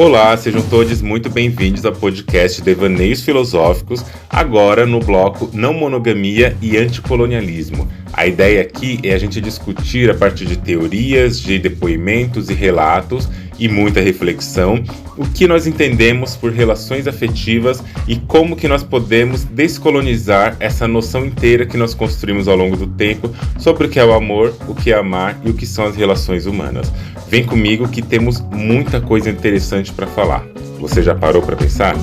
Olá, sejam todos muito bem-vindos ao podcast Devaneios Filosóficos, agora no bloco Não Monogamia e Anticolonialismo. A ideia aqui é a gente discutir a partir de teorias, de depoimentos e relatos e muita reflexão, o que nós entendemos por relações afetivas e como que nós podemos descolonizar essa noção inteira que nós construímos ao longo do tempo sobre o que é o amor, o que é amar e o que são as relações humanas. Vem comigo que temos muita coisa interessante para falar. Você já parou para pensar?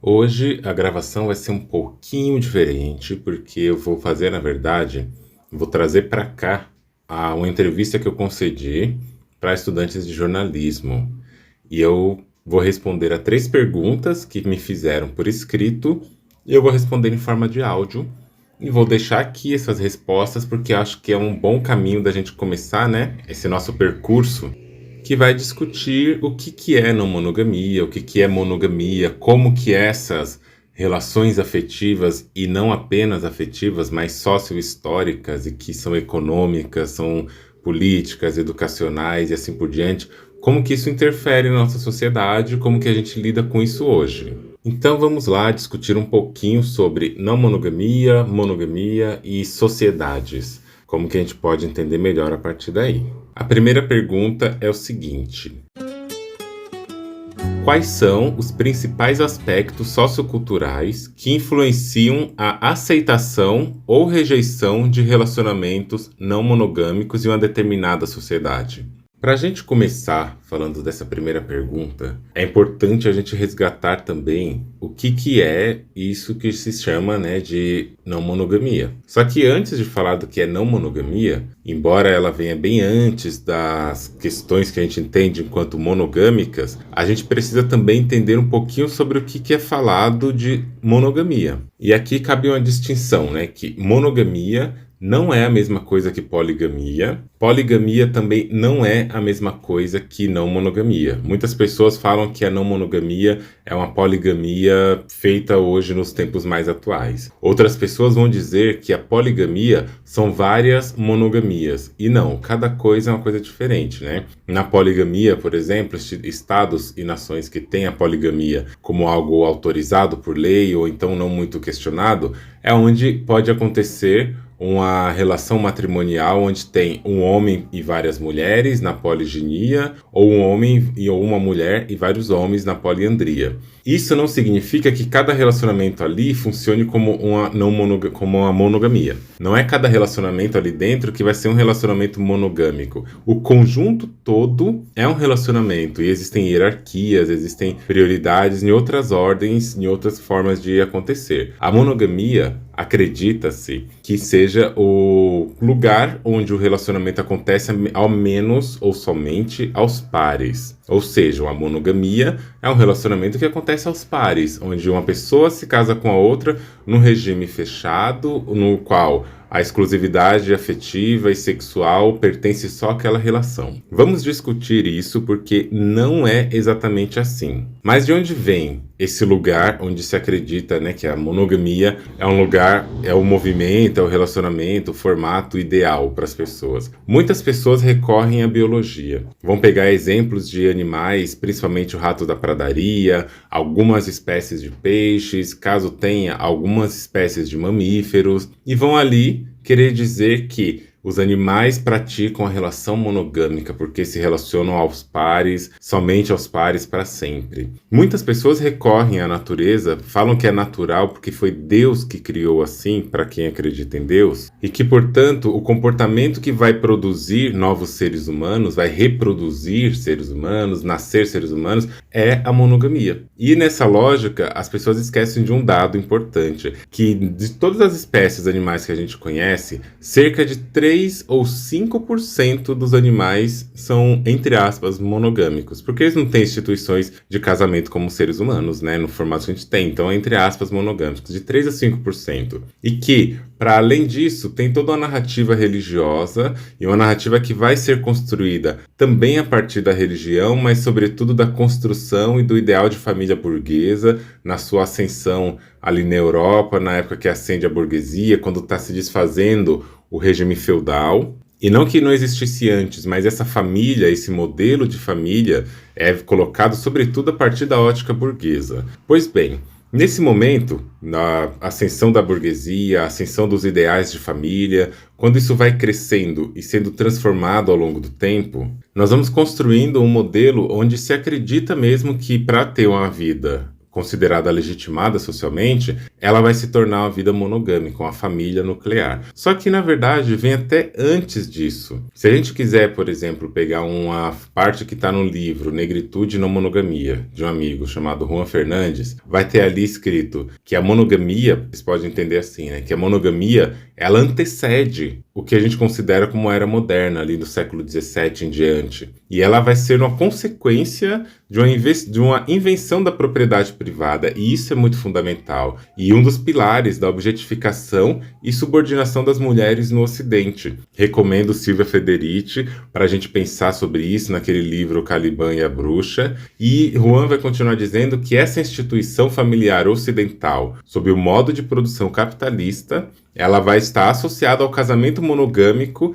Hoje a gravação vai ser um pouquinho diferente, porque eu vou fazer, na verdade, vou trazer para cá uma entrevista que eu concedi para estudantes de jornalismo. E eu vou responder a 3 perguntas que me fizeram por escrito, e eu vou responder em forma de áudio. E vou deixar aqui essas respostas, porque acho que é um bom caminho da gente começar, esse nosso percurso, que vai discutir o que é não monogamia, o que é monogamia, como que essas relações afetivas, e não apenas afetivas, mas socio-históricas, e que são econômicas, são políticas, educacionais e assim por diante, como que isso interfere na nossa sociedade, como que a gente lida com isso hoje. Então vamos lá discutir um pouquinho sobre não monogamia, monogamia e sociedades. Como que a gente pode entender melhor a partir daí. A primeira pergunta é o seguinte: quais são os principais aspectos socioculturais que influenciam a aceitação ou rejeição de relacionamentos não monogâmicos em uma determinada sociedade? Para a gente começar falando dessa primeira pergunta, é importante a gente resgatar também o que é isso que se chama de não monogamia. Só que antes de falar do que é não monogamia, embora ela venha bem antes das questões que a gente entende enquanto monogâmicas, a gente precisa também entender um pouquinho sobre o que é falado de monogamia. E aqui cabe uma distinção, que monogamia não é a mesma coisa que poligamia. Poligamia também não é a mesma coisa que não monogamia. Muitas pessoas falam que a não monogamia é uma poligamia feita hoje nos tempos mais atuais. Outras pessoas vão dizer que a poligamia são várias monogamias. E não, cada coisa é uma coisa diferente, Na poligamia, por exemplo, estados e nações que têm a poligamia como algo autorizado por lei ou então não muito questionado, é onde pode acontecer uma relação matrimonial onde tem um homem e várias mulheres na poliginia, ou um homem ou uma mulher e vários homens na poliandria. Isso não significa que cada relacionamento ali funcione como uma monogamia. Não é cada relacionamento ali dentro que vai ser um relacionamento monogâmico. O conjunto todo é um relacionamento, e existem hierarquias, existem prioridades em outras ordens, em outras formas de acontecer. A monogamia, acredita-se que seja o lugar onde o relacionamento acontece ao menos ou somente aos pares. Ou seja, a monogamia é um relacionamento que acontece aos pares, onde uma pessoa se casa com a outra num regime fechado, no qual a exclusividade afetiva e sexual pertence só àquela relação. Vamos discutir isso porque não é exatamente assim. Mas de onde vem esse lugar onde se acredita que a monogamia é um lugar, é o movimento, é o relacionamento, o formato ideal para as pessoas? Muitas pessoas recorrem à biologia. Vão pegar exemplos de animais, principalmente o rato da pradaria, algumas espécies de peixes, caso tenha algumas espécies de mamíferos, e vão ali querer dizer que os animais praticam a relação monogâmica porque se relacionam aos pares, somente aos pares para sempre. Muitas pessoas recorrem à natureza, falam que é natural porque foi Deus que criou assim, para quem acredita em Deus, e que, portanto, o comportamento que vai produzir novos seres humanos, vai reproduzir seres humanos, nascer seres humanos, é a monogamia. E nessa lógica, as pessoas esquecem de um dado importante, que de todas as espécies animais que a gente conhece, cerca de 3 3 ou 5% dos animais são, entre aspas, monogâmicos, porque eles não têm instituições de casamento como seres humanos, né, no formato que a gente tem. Então, entre aspas, monogâmicos, de 3 a 5%. E que, para além disso, tem toda uma narrativa religiosa e uma narrativa que vai ser construída também a partir da religião, mas sobretudo da construção e do ideal de família burguesa, na sua ascensão ali na Europa, na época que ascende a burguesia, quando está se desfazendo o regime feudal. E não que não existisse antes, mas essa família, esse modelo de família é colocado sobretudo a partir da ótica burguesa. Pois bem, nesse momento, na ascensão da burguesia, a ascensão dos ideais de família, quando isso vai crescendo e sendo transformado ao longo do tempo, nós vamos construindo um modelo onde se acredita mesmo que para ter uma vida considerada legitimada socialmente, ela vai se tornar uma vida monogâmica, uma família nuclear. Só que, na verdade, vem até antes disso. Se a gente quiser, por exemplo, pegar uma parte que está no livro Negritude e Não Monogamia, de um amigo chamado Juan Fernandes, vai ter ali escrito que a monogamia, vocês podem entender assim, né? Que a monogamia, ela antecede o que a gente considera como era moderna, ali do século XVII em diante. E ela vai ser uma consequência de uma invenção da propriedade privada, e isso é muito fundamental. E um dos pilares da objetificação e subordinação das mulheres no Ocidente. Recomendo Silvia Federici para a gente pensar sobre isso naquele livro Caliban e a Bruxa. E Juan vai continuar dizendo que essa instituição familiar ocidental, sob o modo de produção capitalista, ela vai estar associada ao casamento monogâmico,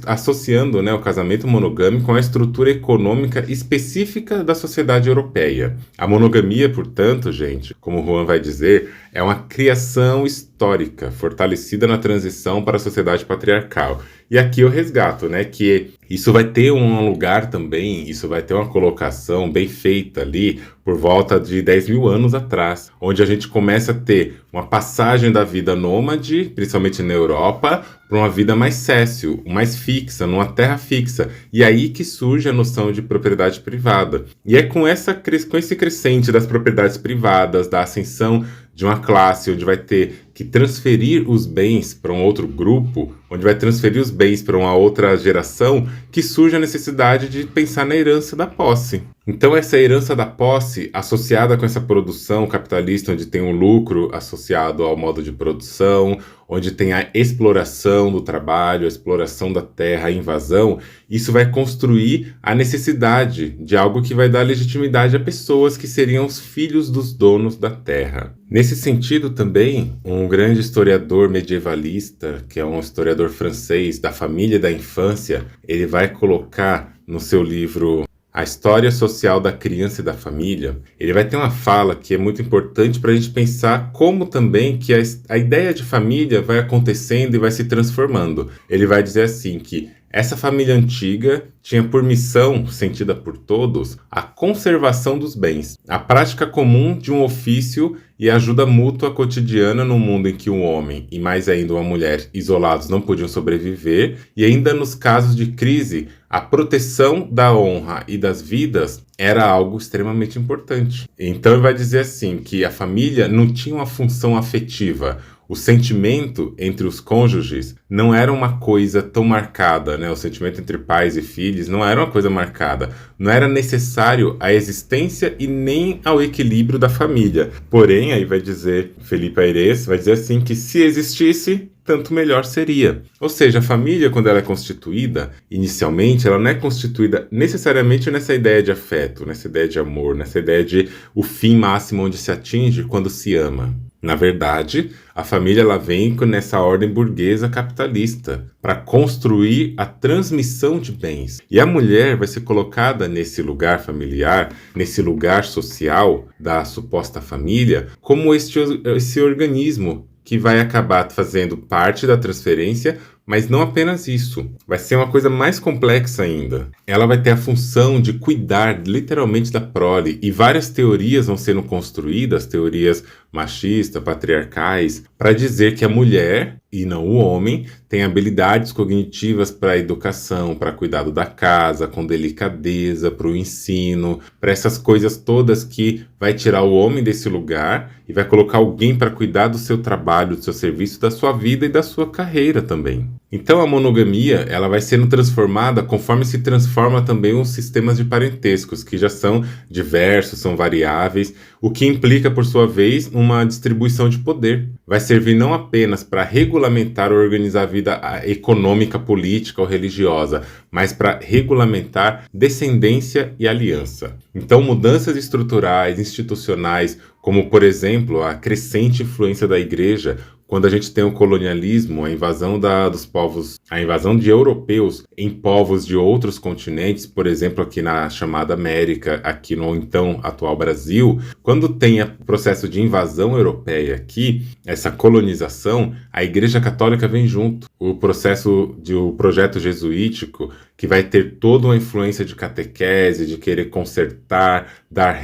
associando, né, o casamento monogâmico a uma estrutura econômica específica da sociedade europeia. A monogamia, portanto, gente, como Juan vai dizer, é uma criação histórica, fortalecida na transição para a sociedade patriarcal. E aqui eu resgato, né, que isso vai ter um lugar também, isso vai ter uma colocação bem feita ali por volta de 10 mil anos atrás, onde a gente começa a ter uma passagem da vida nômade, principalmente na Europa, para uma vida mais céssio, mais fixa, numa terra fixa. E aí que surge a noção de propriedade privada. E é com esse crescente das propriedades privadas, da ascensão de uma classe onde vai ter que transferir os bens para um outro grupo, onde vai transferir os bens para uma outra geração, que surge a necessidade de pensar na herança da posse. Então essa herança da posse, associada com essa produção capitalista, onde tem um lucro associado ao modo de produção, onde tem a exploração do trabalho, a exploração da terra, a invasão, isso vai construir a necessidade de algo que vai dar legitimidade a pessoas que seriam os filhos dos donos da terra. Nesse sentido também, um grande historiador medievalista, que é um historiador francês da família e da infância, ele vai colocar no seu livro A História Social da Criança e da Família, ele vai ter uma fala que é muito importante para a gente pensar como também que a ideia de família vai acontecendo e vai se transformando. Ele vai dizer assim que essa família antiga tinha por missão, sentida por todos, a conservação dos bens, a prática comum de um ofício e a ajuda mútua cotidiana no mundo em que um homem, e mais ainda uma mulher, isolados não podiam sobreviver, e ainda nos casos de crise, a proteção da honra e das vidas era algo extremamente importante. Então ele vai dizer assim, que a família não tinha uma função afetiva. O sentimento entre os cônjuges não era uma coisa tão marcada, né? O sentimento entre pais e filhos não era uma coisa marcada. Não era necessário à existência e nem ao equilíbrio da família. Porém, aí vai dizer Felipe Aires, vai dizer assim que se existisse, tanto melhor seria. Ou seja, a família, quando ela é constituída, inicialmente, ela não é constituída necessariamente nessa ideia de afeto, nessa ideia de amor, nessa ideia de o fim máximo onde se atinge quando se ama. Na verdade, a família ela vem nessa ordem burguesa capitalista para construir a transmissão de bens. E a mulher vai ser colocada nesse lugar familiar, nesse lugar social da suposta família, como esse organismo que vai acabar fazendo parte da transferência, mas não apenas isso. Vai ser uma coisa mais complexa ainda. Ela vai ter a função de cuidar literalmente da prole, e várias teorias vão sendo construídas, teorias machistas, patriarcais, para dizer que a mulher, e não o homem, tem habilidades cognitivas para a educação, para cuidado da casa, com delicadeza, para o ensino, para essas coisas todas que vai tirar o homem desse lugar e vai colocar alguém para cuidar do seu trabalho, do seu serviço, da sua vida e da sua carreira também. Então a monogamia ela vai sendo transformada conforme se transforma também os sistemas de parentescos, que já são diversos, são variáveis, o que implica, por sua vez, uma distribuição de poder. Vai servir não apenas para regulamentar ou organizar a vida econômica, política ou religiosa, mas para regulamentar descendência e aliança. Então, mudanças estruturais, institucionais, como, por exemplo, a crescente influência da Igreja, quando a gente tem o colonialismo, a invasão dos povos, a invasão de europeus em povos de outros continentes, por exemplo, aqui na chamada América, aqui no então atual Brasil, quando tem o processo de invasão europeia aqui, essa colonização, a Igreja Católica vem junto. O projeto jesuítico, que vai ter toda uma influência de catequese, de querer consertar, dar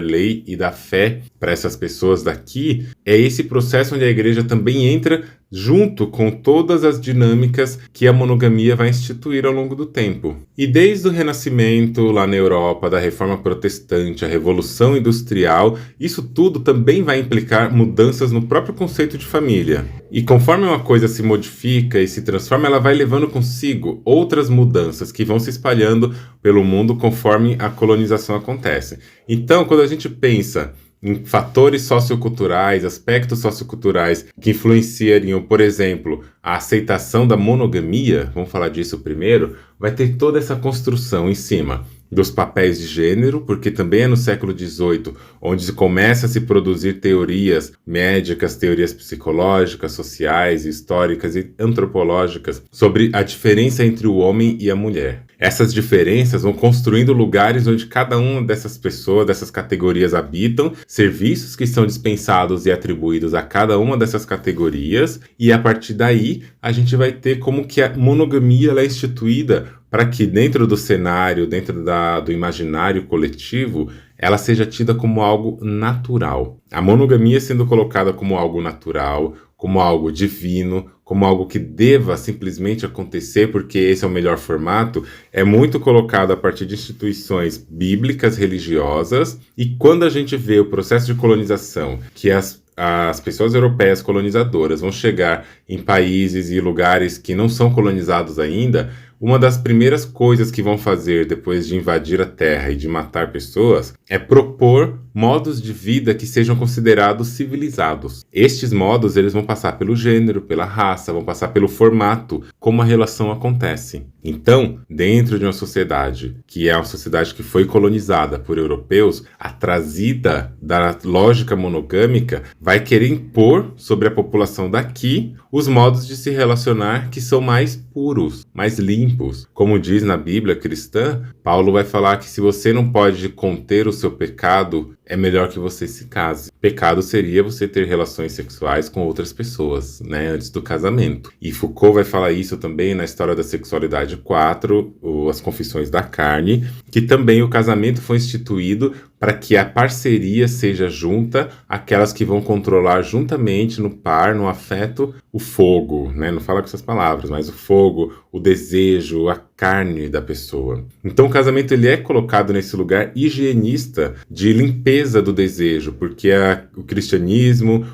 lei e dar fé para essas pessoas daqui, é esse processo onde a igreja também entra junto com todas as dinâmicas que a monogamia vai instituir ao longo do tempo. E desde o Renascimento, lá na Europa, da Reforma Protestante, a Revolução Industrial, isso tudo também vai implicar mudanças no próprio conceito de família. E conforme uma coisa se modifica e se transforma, ela vai levando consigo outras mudanças que vão se espalhando pelo mundo conforme a colonização acontece. Então, quando a gente pensa em fatores socioculturais, aspectos socioculturais que influenciariam, por exemplo, a aceitação da monogamia, vamos falar disso primeiro, vai ter toda essa construção em cima dos papéis de gênero, porque também é no século XVIII onde se começa a se produzir teorias médicas, teorias psicológicas, sociais, históricas e antropológicas sobre a diferença entre o homem e a mulher. Essas diferenças vão construindo lugares onde cada uma dessas pessoas, dessas categorias habitam, serviços que são dispensados e atribuídos a cada uma dessas categorias, e a partir daí a gente vai ter como que a monogamia ela é instituída para que dentro do cenário, dentro do imaginário coletivo, ela seja tida como algo natural. A monogamia sendo colocada como algo natural, como algo divino, como algo que deva simplesmente acontecer porque esse é o melhor formato, é muito colocado a partir de instituições bíblicas, religiosas, e quando a gente vê o processo de colonização, que as pessoas europeias colonizadoras vão chegar em países e lugares que não são colonizados ainda, uma das primeiras coisas que vão fazer depois de invadir a terra e de matar pessoas é propor modos de vida que sejam considerados civilizados. Estes modos eles vão passar pelo gênero, pela raça, vão passar pelo formato, como a relação acontece. Então, dentro de uma sociedade que é uma sociedade que foi colonizada por europeus, a trazida da lógica monogâmica vai querer impor sobre a população daqui os modos de se relacionar que são mais puros, mais limpos. Como diz na Bíblia cristã, Paulo vai falar que se você não pode conter o seu pecado, é melhor que você se case. Pecado seria você ter relações sexuais com outras pessoas, né, antes do casamento. E Foucault vai falar isso também na História da Sexualidade 4, As Confissões da Carne, que também o casamento foi instituído para que a parceria seja junta, aquelas que vão controlar juntamente no par, no afeto, o fogo, né? Não fala com essas palavras, mas o fogo, o desejo, a carne da pessoa. Então o casamento ele é colocado nesse lugar higienista de limpeza do desejo, porque o cristianismo,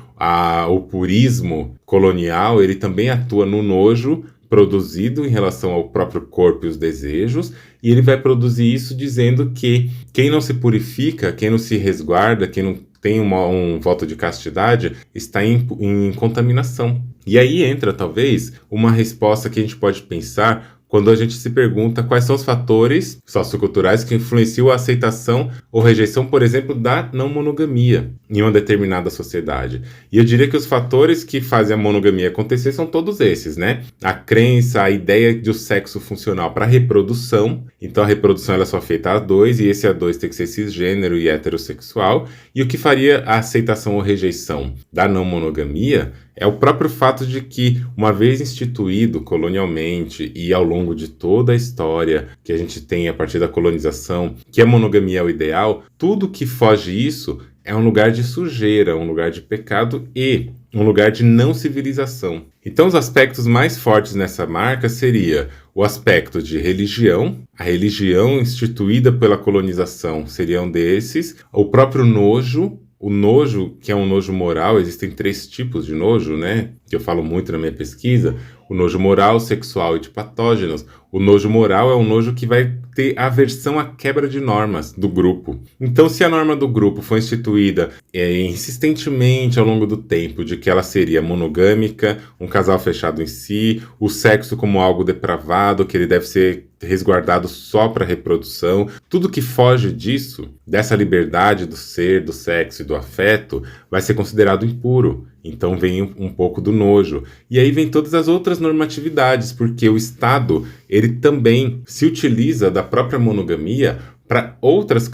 o purismo colonial, ele também atua no nojo produzido em relação ao próprio corpo e os desejos, e ele vai produzir isso dizendo que quem não se purifica, quem não se resguarda, quem não tem um voto de castidade, está em contaminação. E aí entra, talvez, uma resposta que a gente pode pensar quando a gente se pergunta quais são os fatores socioculturais que influenciam a aceitação ou rejeição, por exemplo, da não monogamia em uma determinada sociedade. E eu diria que os fatores que fazem a monogamia acontecer são todos esses, né? A crença, a ideia de o sexo funcional para reprodução. Então a reprodução ela é só feita a dois, e esse a dois tem que ser cisgênero e heterossexual. E o que faria a aceitação ou rejeição da não monogamia é o próprio fato de que, uma vez instituído colonialmente e ao longo de toda a história que a gente tem a partir da colonização, que a monogamia é o ideal, tudo que foge isso é um lugar de sujeira, um lugar de pecado e um lugar de não civilização. Então os aspectos mais fortes nessa marca seria o aspecto de religião, a religião instituída pela colonização seria um desses, o próprio nojo, o nojo, que é um nojo moral, existem 3 tipos de nojo, né? Que eu falo muito na minha pesquisa. O nojo moral, sexual e de patógenos. O nojo moral é um nojo que vai ter aversão à quebra de normas do grupo. Então, se a norma do grupo foi instituída insistentemente ao longo do tempo de que ela seria monogâmica, um casal fechado em si, o sexo como algo depravado, que ele deve ser resguardado só para reprodução, tudo que foge disso, dessa liberdade do ser, do sexo e do afeto, vai ser considerado impuro. Então vem um pouco do nojo. E aí vem todas as outras normatividades, porque o Estado, ele também se utiliza da própria monogamia para outras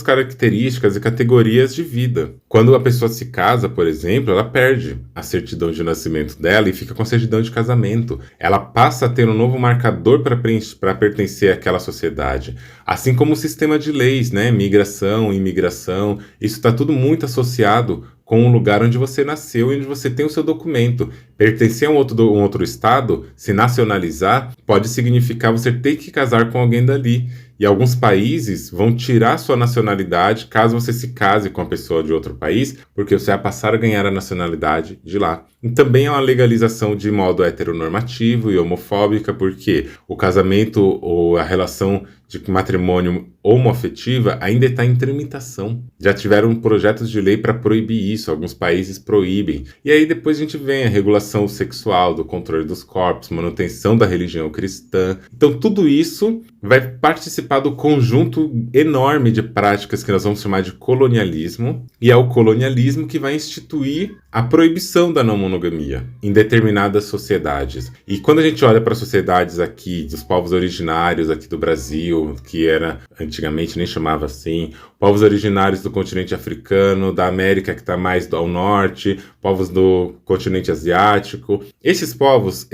características e categorias de vida. Quando a pessoa se casa, por exemplo, ela perde a certidão de nascimento dela e fica com a certidão de casamento. Ela passa a ter um novo marcador para pertencer àquela sociedade. Assim como o sistema de leis, né? Migração, imigração, isso está tudo muito associado com o lugar onde você nasceu e onde você tem o seu documento. Pertencer a um outro estado, se nacionalizar, pode significar você ter que casar com alguém dali. E alguns países vão tirar sua nacionalidade caso você se case com uma pessoa de outro país, porque você vai passar a ganhar a nacionalidade de lá. E também é uma legalização de modo heteronormativo e homofóbica, porque o casamento ou a relação de matrimônio homoafetiva ainda está em tramitação. Já tiveram projetos de lei para proibir isso, alguns países proíbem. E aí depois a gente vem a regulação sexual, do controle dos corpos, manutenção da religião cristã. Então tudo isso vai participar do conjunto enorme de práticas que nós vamos chamar de colonialismo, e é o colonialismo que vai instituir a proibição da não monogamia em determinadas sociedades. E quando a gente olha para as sociedades aqui, dos povos originários aqui do Brasil, que era antigamente nem chamava assim, povos originários do continente africano, da América que está mais ao norte, povos do continente asiático, esses povos,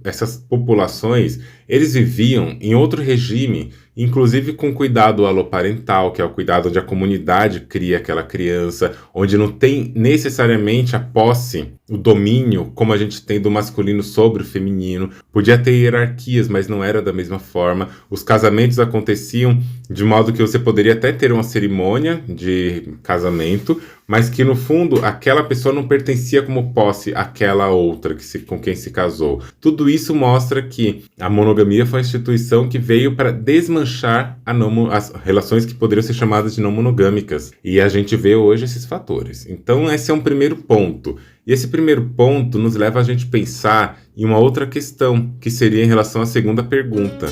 essas populações, eles viviam em outro regime, inclusive com cuidado aloparental, que é o cuidado onde a comunidade cria aquela criança, onde não tem necessariamente a posse, o domínio, como a gente tem do masculino sobre o feminino. Podia ter hierarquias, mas não era da mesma forma. Os casamentos aconteciam de modo que você poderia até ter uma cerimônia de casamento, mas que no fundo aquela pessoa não pertencia como posse àquela outra com quem se casou. Tudo isso mostra que a monogamia foi uma instituição que veio para desmanchar as relações que poderiam ser chamadas de não monogâmicas. E a gente vê hoje esses fatores. Então esse é um primeiro ponto. E esse primeiro ponto nos leva a gente pensar em uma outra questão, que seria em relação à segunda pergunta.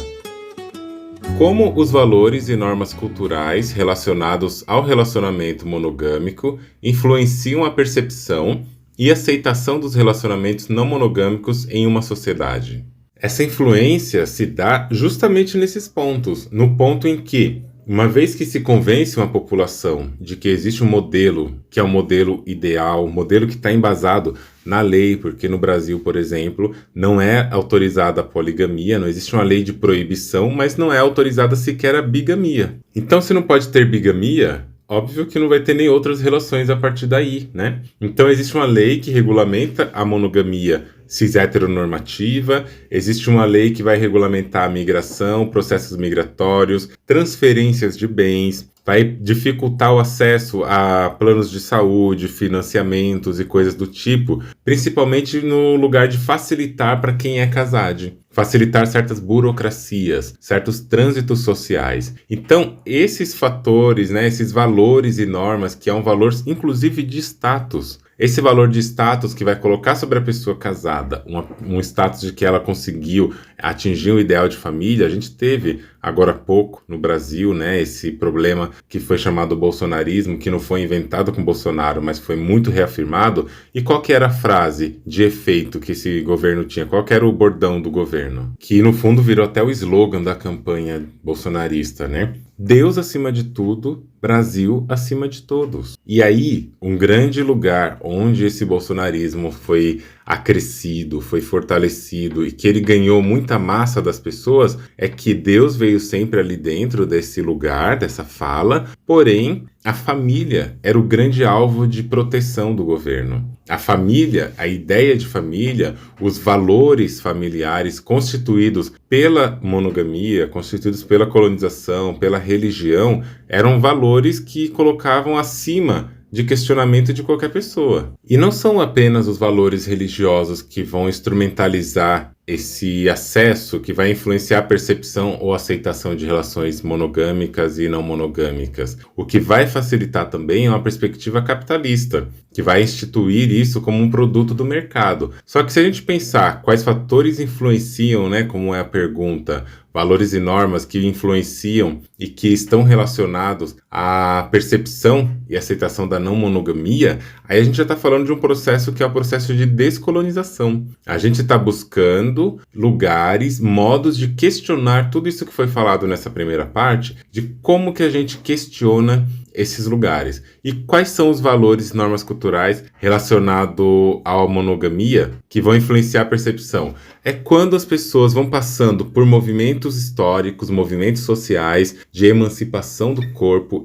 Como os valores e normas culturais relacionados ao relacionamento monogâmico influenciam a percepção e aceitação dos relacionamentos não monogâmicos em uma sociedade? Essa influência se dá justamente nesses pontos, no ponto em que, uma vez que se convence uma população de que existe um modelo, que é um modelo ideal, um modelo que está embasado na lei, porque no Brasil, por exemplo, não é autorizada a poligamia, não existe uma lei de proibição, mas não é autorizada sequer a bigamia. Então, se não pode ter bigamia, óbvio que não vai ter nem outras relações a partir daí, né? Então, existe uma lei que regulamenta a monogamia cis-heteronormativa, existe uma lei que vai regulamentar a migração, processos migratórios, transferências de bens, vai dificultar o acesso a planos de saúde, financiamentos e coisas do tipo, principalmente no lugar de facilitar para quem é casado. Facilitar certas burocracias, certos trânsitos sociais. Então, esses fatores, né, esses valores e normas, que é um valor inclusive de status, esse valor de status que vai colocar sobre a pessoa casada um status de que ela conseguiu atingir um ideal de família. A gente teve agora há pouco no Brasil, né, esse problema que foi chamado bolsonarismo, que não foi inventado com Bolsonaro, mas foi muito reafirmado. E qual que era a frase de efeito que esse governo tinha? Qual que era o bordão do governo? Que no fundo virou até o slogan da campanha bolsonarista, né? Deus acima de tudo, Brasil acima de todos. E aí, um grande lugar onde esse bolsonarismo foi acrescido, foi fortalecido e que ele ganhou muita massa das pessoas é que Deus veio sempre ali dentro desse lugar, dessa fala, porém a família era o grande alvo de proteção do governo. A família, a ideia de família, os valores familiares constituídos pela monogamia, constituídos pela colonização, pela religião, eram valores que colocavam acima de questionamento de qualquer pessoa. E não são apenas os valores religiosos que vão instrumentalizar esse acesso, que vai influenciar a percepção ou aceitação de relações monogâmicas e não monogâmicas. O que vai facilitar também é uma perspectiva capitalista, que vai instituir isso como um produto do mercado. Só que se a gente pensar quais fatores influenciam, né, como é a pergunta, valores e normas que influenciam e que estão relacionados à percepção e aceitação da não monogamia, aí a gente já está falando de um processo que é o processo de descolonização. A gente está buscando lugares, modos de questionar tudo isso que foi falado nessa primeira parte, de como que a gente questiona esses lugares. E quais são os valores e normas culturais relacionados à monogamia que vão influenciar a percepção? É quando as pessoas vão passando por movimentos históricos, movimentos sociais de emancipação do corpo,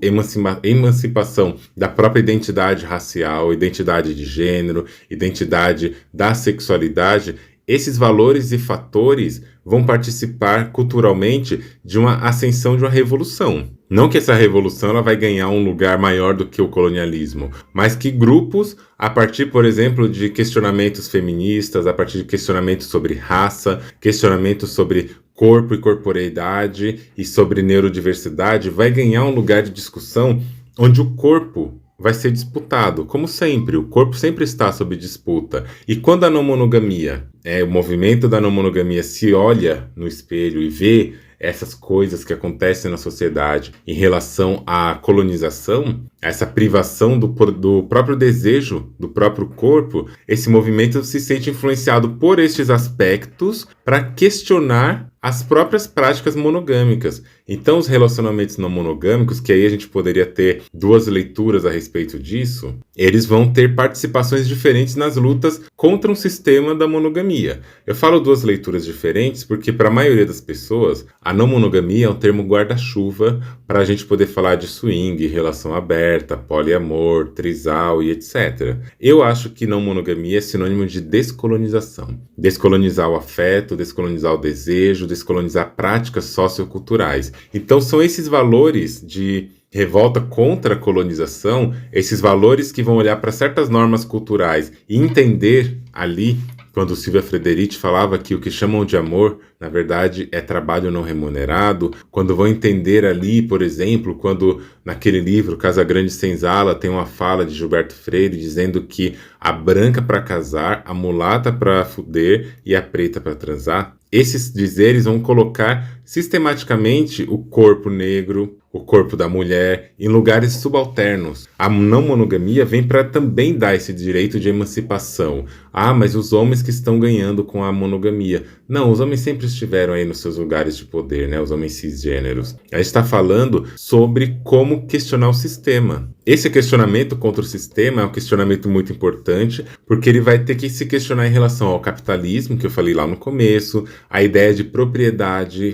emancipação da própria identidade racial, identidade de gênero, identidade da sexualidade. Esses valores e fatores vão participar culturalmente de uma ascensão de uma revolução. Não que essa revolução ela vai ganhar um lugar maior do que o colonialismo, mas que grupos, a partir, por exemplo, de questionamentos feministas, a partir de questionamentos sobre raça, questionamentos sobre corpo e corporeidade e sobre neurodiversidade, vai ganhar um lugar de discussão onde o corpo vai ser disputado, como sempre, o corpo sempre está sob disputa. E quando a não monogamia, o movimento da não monogamia se olha no espelho e vê essas coisas que acontecem na sociedade em relação à colonização, essa privação do próprio desejo, do próprio corpo, esse movimento se sente influenciado por estes aspectos para questionar as próprias práticas monogâmicas. Então, os relacionamentos não monogâmicos, que aí a gente poderia ter duas leituras a respeito disso, eles vão ter participações diferentes nas lutas contra um sistema da monogamia. Eu falo duas leituras diferentes porque, para a maioria das pessoas, a não monogamia é um termo guarda-chuva para a gente poder falar de swing, relação aberta, poliamor, trisal e etc. Eu acho que não monogamia é sinônimo de descolonização. Descolonizar o afeto, descolonizar o desejo, descolonizar práticas socioculturais. Então são esses valores de revolta contra a colonização, esses valores que vão olhar para certas normas culturais e entender ali, quando Silvia Frederici falava que o que chamam de amor, na verdade, é trabalho não remunerado, quando vão entender ali, por exemplo, quando naquele livro Casa Grande Senzala tem uma fala de Gilberto Freire dizendo que a branca para casar, a mulata para fuder e a preta para transar, esses dizeres vão colocar sistematicamente o corpo negro, o corpo da mulher, em lugares subalternos. A não monogamia vem para também dar esse direito de emancipação. Ah, mas os homens que estão ganhando com a monogamia. Não, os homens sempre estiveram aí nos seus lugares de poder, né? Os homens cisgêneros. A gente está falando sobre como questionar o sistema. Esse questionamento contra o sistema é um questionamento muito importante, porque ele vai ter que se questionar em relação ao capitalismo, que eu falei lá no começo, a ideia de propriedade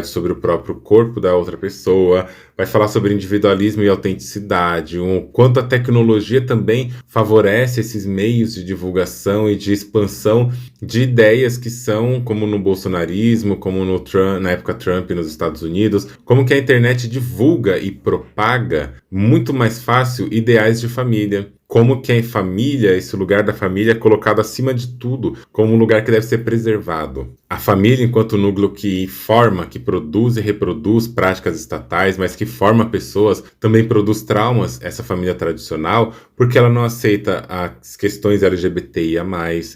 sobre o próprio corpo da outra pessoa, vai falar sobre individualismo e autenticidade, o quanto a tecnologia também favorece esses meios de divulgação e de expansão de ideias que são, como no bolsonarismo, como no Trump, na época Trump nos Estados Unidos, como que a internet divulga e propaga muito mais fácil ideais de família. Como que a família, esse lugar da família é colocado acima de tudo, como um lugar que deve ser preservado. A família, enquanto núcleo que forma, que produz e reproduz práticas estatais, mas que forma pessoas, também produz traumas, essa família tradicional, porque ela não aceita as questões LGBTIA+,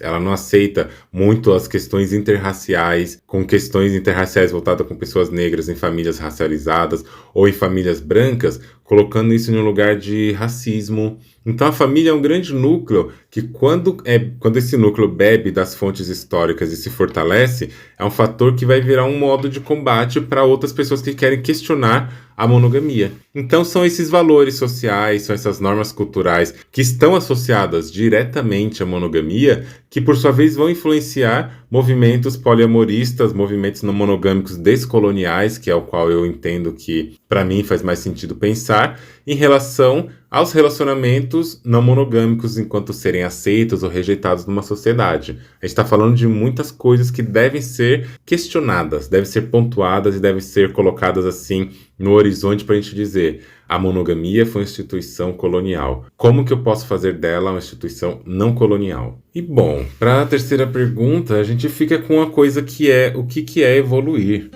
ela não aceita muito as questões interraciais, com questões interraciais voltadas com pessoas negras em famílias racializadas ou em famílias brancas, colocando isso em um lugar de racismo. Então a família é um grande núcleo que quando esse núcleo bebe das fontes históricas e se fortalece, é um fator que vai virar um modo de combate para outras pessoas que querem questionar a monogamia. Então são esses valores sociais, são essas normas culturais que estão associadas diretamente à monogamia, que por sua vez vão influenciar movimentos poliamoristas, movimentos não monogâmicos descoloniais, que é o qual eu entendo que para mim faz mais sentido pensar, em relação aos relacionamentos não monogâmicos enquanto serem aceitos ou rejeitados numa sociedade. A gente está falando de muitas coisas que devem ser questionadas, devem ser pontuadas e devem ser colocadas assim no horizonte para a gente dizer a monogamia foi uma instituição colonial. Como que eu posso fazer dela uma instituição não colonial? E bom, para a terceira pergunta, a gente fica com uma coisa que é o que é evoluir.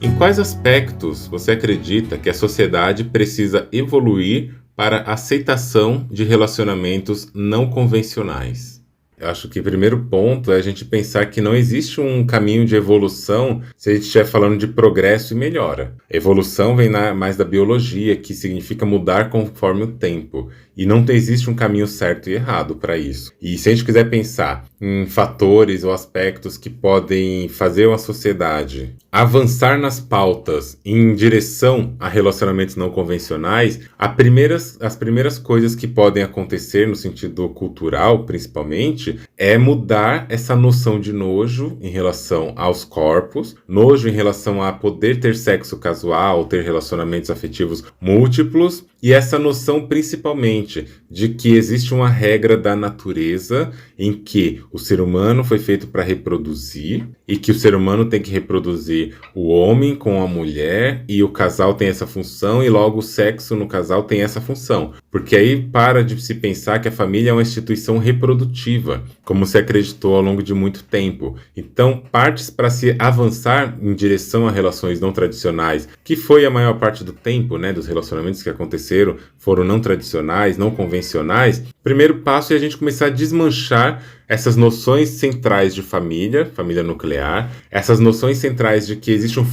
Em quais aspectos você acredita que a sociedade precisa evoluir para a aceitação de relacionamentos não convencionais? Eu acho que o primeiro ponto é a gente pensar que não existe um caminho de evolução se a gente estiver falando de progresso e melhora. Evolução vem mais da biologia, que significa mudar conforme o tempo. E não existe um caminho certo e errado para isso. E se a gente quiser pensar em fatores ou aspectos que podem fazer uma sociedade avançar nas pautas em direção a relacionamentos não convencionais, as primeiras coisas que podem acontecer no sentido cultural, principalmente, é mudar essa noção de nojo em relação aos corpos, nojo em relação a poder ter sexo casual, ter relacionamentos afetivos múltiplos, e essa noção principalmente de que existe uma regra da natureza em que o ser humano foi feito para reproduzir e que o ser humano tem que reproduzir o homem com a mulher e o casal tem essa função e logo o sexo no casal tem essa função. Porque aí para de se pensar que a família é uma instituição reprodutiva, como se acreditou ao longo de muito tempo. Então, partes para se avançar em direção a relações não tradicionais, que foi a maior parte do tempo, né, dos relacionamentos que aconteceram, foram não tradicionais, não convencionais. O primeiro passo é a gente começar a desmanchar essas noções centrais de família, família nuclear, essas noções centrais de que existe um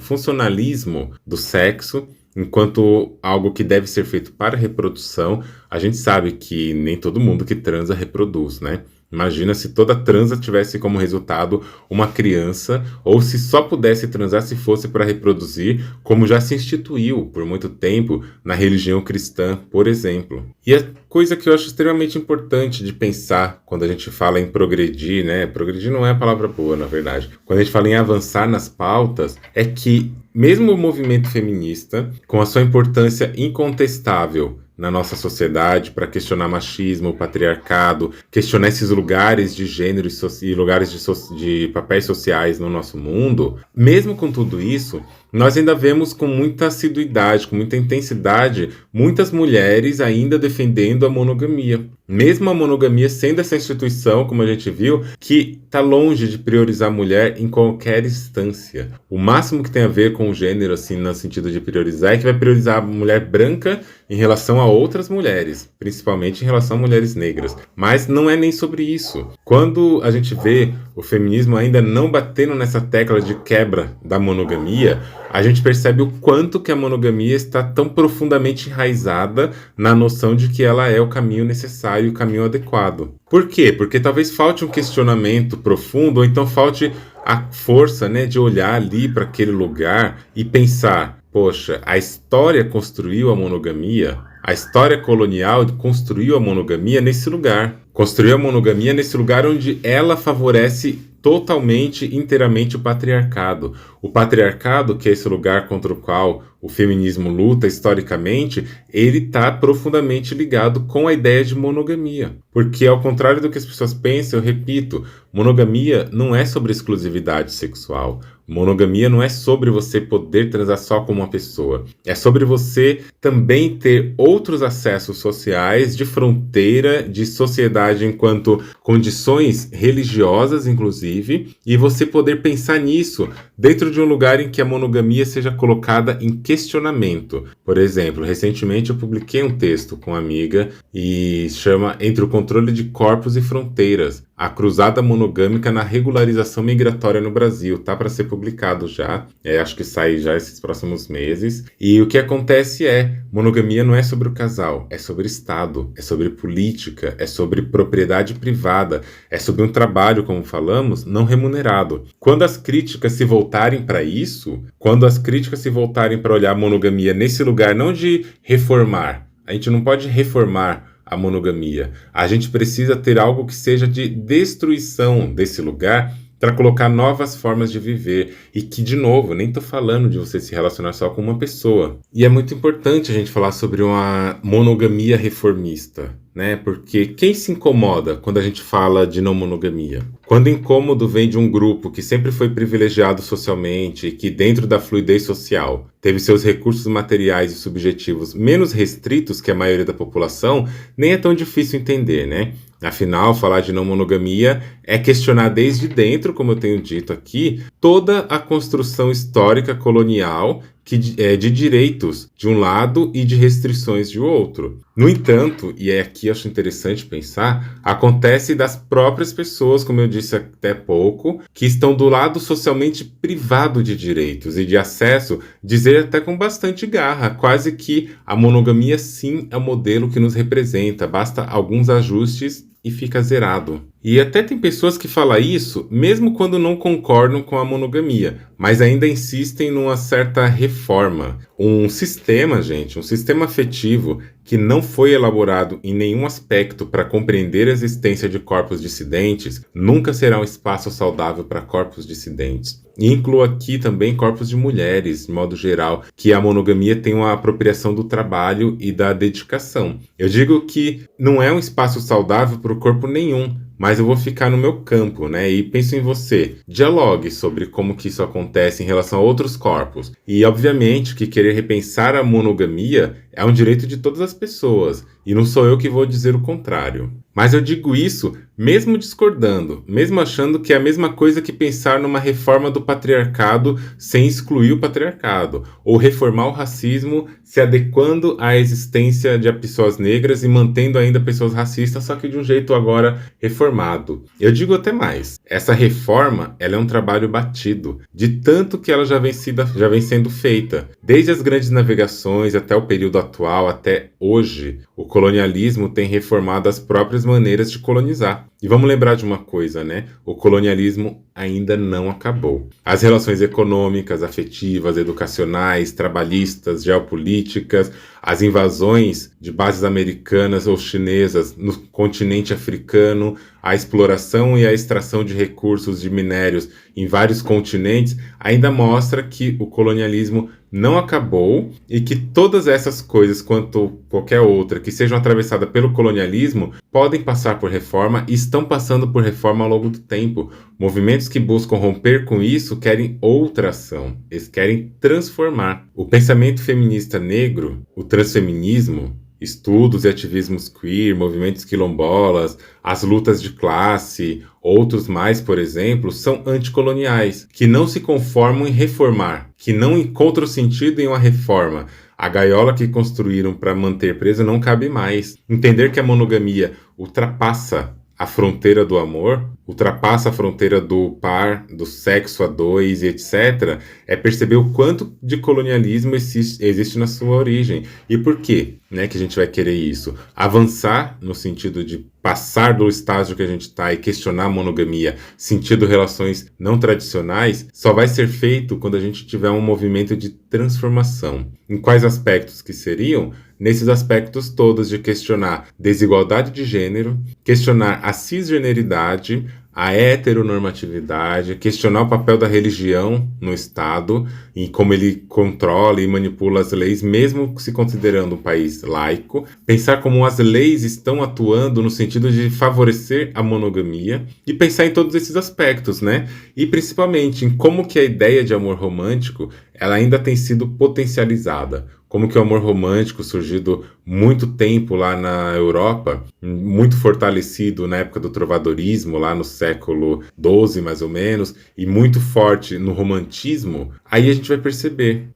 funcionalismo do sexo, enquanto algo que deve ser feito para reprodução. A gente sabe que nem todo mundo que transa reproduz, né? Imagina se toda transa tivesse como resultado uma criança, ou se só pudesse transar se fosse para reproduzir, como já se instituiu por muito tempo na religião cristã, por exemplo. E a coisa que eu acho extremamente importante de pensar quando a gente fala em progredir, né? Progredir não é a palavra boa, na verdade. Quando a gente fala em avançar nas pautas, é que mesmo o movimento feminista, com a sua importância incontestável na nossa sociedade para questionar machismo, patriarcado, questionar esses lugares de gênero e lugares de papéis sociais no nosso mundo, mesmo com tudo isso, nós ainda vemos com muita assiduidade, com muita intensidade, muitas mulheres ainda defendendo a monogamia. Mesmo a monogamia sendo essa instituição, como a gente viu, que está longe de priorizar a mulher em qualquer instância. O máximo que tem a ver com o gênero, assim, no sentido de priorizar, é que vai priorizar a mulher branca em relação a outras mulheres, principalmente em relação a mulheres negras. Mas não é nem sobre isso. Quando a gente vê o feminismo ainda não batendo nessa tecla de quebra da monogamia, a gente percebe o quanto que a monogamia está tão profundamente enraizada na noção de que ela é o caminho necessário e o caminho adequado. Por quê? Porque talvez falte um questionamento profundo, ou então falte a força, né, de olhar ali para aquele lugar e pensar: poxa, a história construiu a monogamia, a história colonial construiu a monogamia nesse lugar. Construiu a monogamia nesse lugar onde ela favorece totalmente, inteiramente o patriarcado. O patriarcado, que é esse lugar contra o qual o feminismo luta historicamente, ele está profundamente ligado com a ideia de monogamia. Porque, ao contrário do que as pessoas pensam, eu repito, monogamia não é sobre exclusividade sexual. Monogamia não é sobre você poder transar só com uma pessoa. É sobre você também ter outros acessos sociais de fronteira, de sociedade enquanto condições religiosas, inclusive, e você poder pensar nisso dentro de um lugar em que a monogamia seja colocada em questionamento. Por exemplo, recentemente eu publiquei um texto com uma amiga e chama Entre o Controle de Corpos e Fronteiras, a cruzada monogâmica na regularização migratória no Brasil. Tá para ser publicado já, acho que sai já esses próximos meses. E o que acontece é, monogamia não é sobre o casal, é sobre Estado, é sobre política, é sobre propriedade privada, é sobre um trabalho, como falamos, não remunerado. Quando as críticas se voltarem para isso, quando as críticas se voltarem para olhar a monogamia nesse lugar não de reformar, a gente não pode reformar a monogamia. A gente precisa ter algo que seja de destruição desse lugar para colocar novas formas de viver e que, de novo, nem tô falando de você se relacionar só com uma pessoa. E é muito importante a gente falar sobre uma monogamia reformista, né? Porque quem se incomoda quando a gente fala de não monogamia? Quando o incômodo vem de um grupo que sempre foi privilegiado socialmente e que, dentro da fluidez social, teve seus recursos materiais e subjetivos menos restritos que a maioria da população, nem é tão difícil entender, né? Afinal, falar de não monogamia é questionar desde dentro, como eu tenho dito aqui, toda a construção histórica colonial de direitos de um lado e de restrições de outro. No entanto, e é aqui acho interessante pensar, acontece das próprias pessoas, como eu disse até pouco, que estão do lado socialmente privado de direitos e de acesso, dizer até com bastante garra, quase que a monogamia sim é o modelo que nos representa, basta alguns ajustes e fica zerado. E até tem pessoas que falam isso mesmo quando não concordam com a monogamia, mas ainda insistem numa certa reforma. Um sistema, gente, um sistema afetivo que não foi elaborado em nenhum aspecto para compreender a existência de corpos dissidentes, nunca será um espaço saudável para corpos dissidentes. E incluo aqui também corpos de mulheres, de modo geral, que a monogamia tem uma apropriação do trabalho e da dedicação. Eu digo que não é um espaço saudável para o corpo nenhum, mas eu vou ficar no meu campo, né? E penso em você. Dialogue sobre como que isso acontece em relação a outros corpos. E, obviamente, que querer repensar a monogamia é um direito de todas as pessoas. E não sou eu que vou dizer o contrário. Mas eu digo isso mesmo discordando, mesmo achando que é a mesma coisa que pensar numa reforma do patriarcado sem excluir o patriarcado, ou reformar o racismo se adequando à existência de pessoas negras e mantendo ainda pessoas racistas, só que de um jeito agora reformado. Eu digo até mais, essa reforma ela é um trabalho batido, de tanto que ela já vem sendo feita. Desde as grandes navegações até o período atual, até hoje, o colonialismo tem reformado as próprias maneiras de colonizar. E vamos lembrar de uma coisa, né? O colonialismo ainda não acabou. As relações econômicas, afetivas, educacionais, trabalhistas, geopolíticas, as invasões de bases americanas ou chinesas no continente africano, a exploração e a extração de recursos de minérios em vários continentes, ainda mostra que o colonialismo não acabou e que todas essas coisas, quanto qualquer outra, que sejam atravessadas pelo colonialismo, podem passar por reforma e estão passando por reforma ao longo do tempo. Movimentos que buscam romper com isso querem outra ação, eles querem transformar. O pensamento feminista negro, o transfeminismo, estudos e ativismos queer, movimentos quilombolas, as lutas de classe, outros mais, por exemplo, são anticoloniais, que não se conformam em reformar, que não encontram sentido em uma reforma. A gaiola que construíram para manter presa não cabe mais. Entender que a monogamia ultrapassa a fronteira do amor, ultrapassa a fronteira do par, do sexo a dois e etc., é perceber o quanto de colonialismo existe na sua origem. E por quê, né, que a gente vai querer isso? Avançar no sentido de passar do estágio que a gente está e questionar a monogamia, sentido relações não tradicionais, só vai ser feito quando a gente tiver um movimento de transformação. Em quais aspectos que seriam? Nesses aspectos todos de questionar desigualdade de gênero, questionar a cisgeneridade, a heteronormatividade, questionar o papel da religião no Estado e como ele controla e manipula as leis, mesmo se considerando um país laico, pensar como as leis estão atuando no sentido de favorecer a monogamia e pensar em todos esses aspectos, né? E principalmente em como que a ideia de amor romântico ela ainda tem sido potencializada. Como que o amor romântico, surgido muito tempo lá na Europa, muito fortalecido na época do trovadorismo, lá no século XII mais ou menos, e muito forte no romantismo, aí a gente vai perceber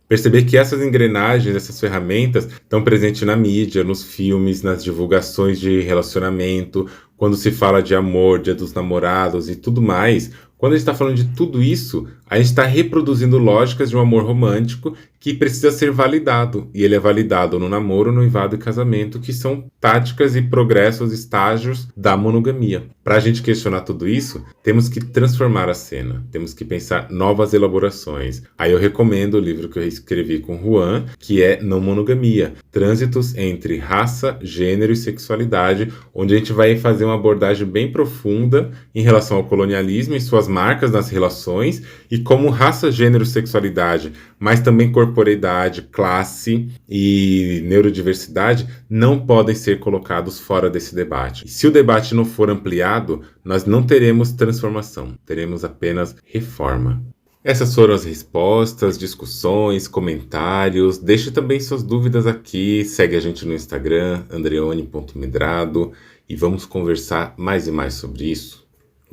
que essas engrenagens, essas ferramentas estão presentes na mídia, nos filmes, nas divulgações de relacionamento, quando se fala de amor, Dia dos Namorados e tudo mais. Quando a gente está falando de tudo isso, a gente está reproduzindo lógicas de um amor romântico que precisa ser validado. E ele é validado no namoro, no noivado e casamento, que são táticas e progressos, estágios da monogamia. Para a gente questionar tudo isso, temos que transformar a cena. Temos que pensar novas elaborações. Aí eu recomendo o livro que eu escrevi com Juan, que é não monogamia, trânsitos entre raça, gênero e sexualidade, onde a gente vai fazer uma abordagem bem profunda em relação ao colonialismo e suas marcas nas relações, e como raça, gênero e sexualidade, mas também corporeidade, classe e neurodiversidade não podem ser colocados fora desse debate. Se o debate não for ampliado, nós não teremos transformação, teremos apenas reforma. Essas foram as respostas, discussões, comentários. Deixe também suas dúvidas aqui, segue a gente no Instagram, andreone.medrado, e vamos conversar mais e mais sobre isso.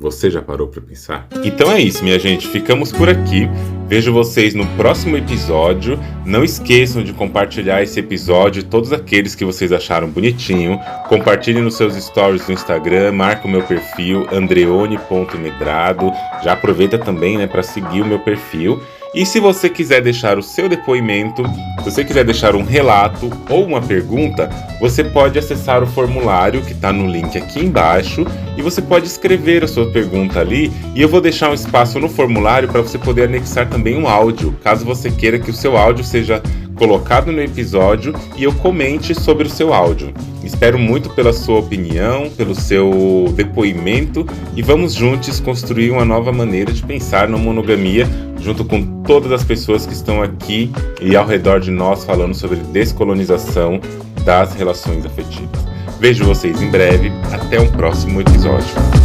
Você já parou para pensar? Então é isso, minha gente. Ficamos por aqui. Vejo vocês no próximo episódio. Não esqueçam de compartilhar esse episódio, todos aqueles que vocês acharam bonitinho. Compartilhem nos seus stories do Instagram, marca o meu perfil, andreone.medrado. Já aproveita também, né, para seguir o meu perfil. E se você quiser deixar o seu depoimento, se você quiser deixar um relato ou uma pergunta, você pode acessar o formulário que está no link aqui embaixo e você pode escrever a sua pergunta ali, e eu vou deixar um espaço no formulário para você poder anexar também um áudio, caso você queira que o seu áudio seja colocado no episódio e eu comente sobre o seu áudio. Espero muito pela sua opinião, pelo seu depoimento, e vamos juntos construir uma nova maneira de pensar na monogamia, junto com todas as pessoas que estão aqui e ao redor de nós falando sobre descolonização das relações afetivas. Vejo vocês em breve, até um próximo episódio.